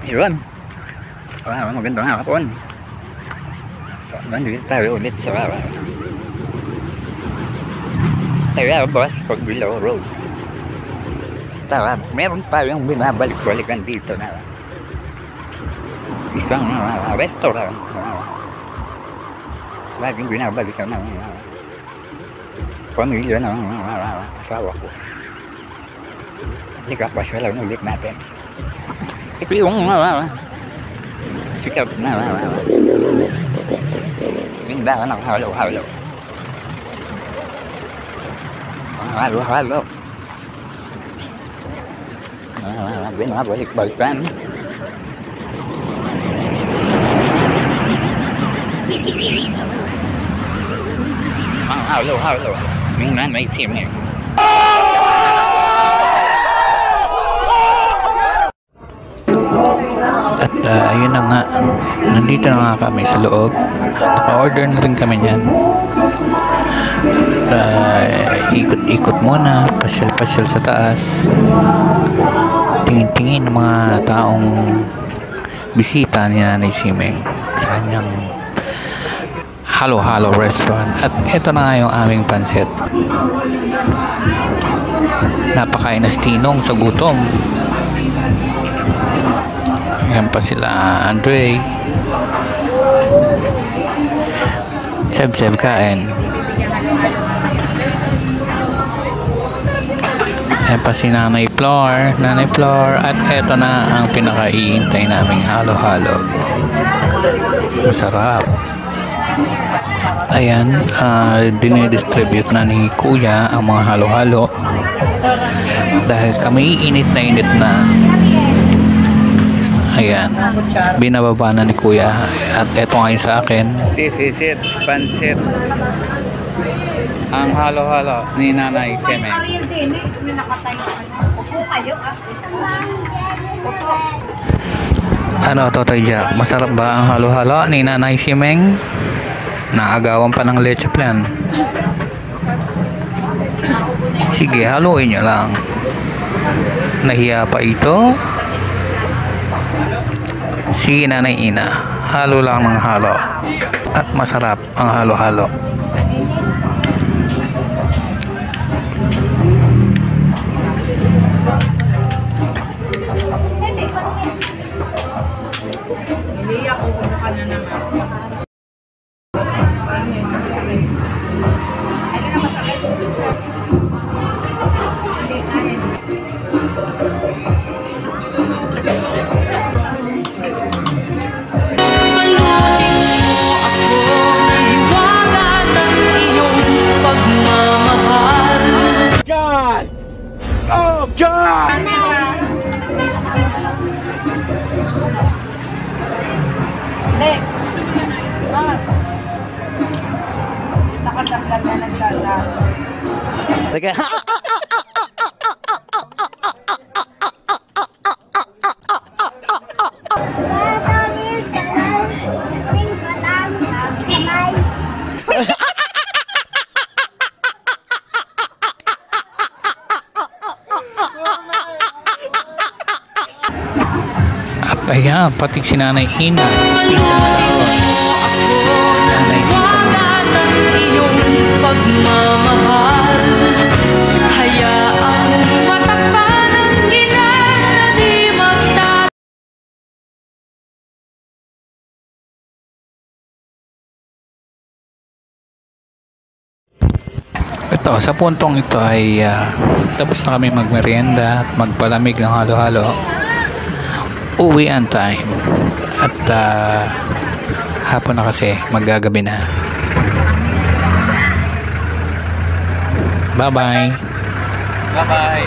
Yun. Magandang hapon. Nandito tayo ulit sa Boss Pag Below Road. Tara, meron tayong binabalik-balikan dito na isang restaurant. Laging binabalikan ng pamilya ng asawa ko. Halika pa siya lang ulit natin. Ito yung sikat na tindahan ng halo-halo. Halo-halo. Binabalik-balikan. Halo-halo. Yung nanay simi. At ayun na nga, nandito na nga kami sa loob. Naka-order na rin kami niyan. Ikot-ikot muna, pasyal-pasyal sa taas. Tingin-tingin ng mga taong bisita ni Nanay Simeng sa kanyang halo-halo restaurant. At ito na nga yung aming pansit. Napakain na tinong sa gutom. Yan pa sila Andre. Seb kain. Yan pa si Nanay Flor. At eto na ang pinakaiintay naming halo-halo. Masarap. Ayan, dinidistribute na ni Kuya ang mga halo-halo. Dahil kami init na. Ayan, binababa na ni Kuya. At eto ngayon sa akin. This is it, pansit. Ang halo-halo ni Nanay Simeng. Ano, Totoy Jack? Masarap ba ang halo-halo ni Nanay Simeng? Naagawan pa ng leche plan. Sige, haluin nyo lang. Nahiya pa ito. Sige, Nanay Ina, halo lang ng halo. At masarap ang halo-halo. Teka. At ayan, pati si Nanay Ina, pinsan sa Nanay pinsan iyong pagmamahal. Hayaan matakpan ang ginang na di magtat. Ito, sa puntong ito ay tapos na kami magmerienda at magpalamig ng halo-halo. Uwian time. At hapon na kasi, maggagabi na. Bye-bye. Bye-bye.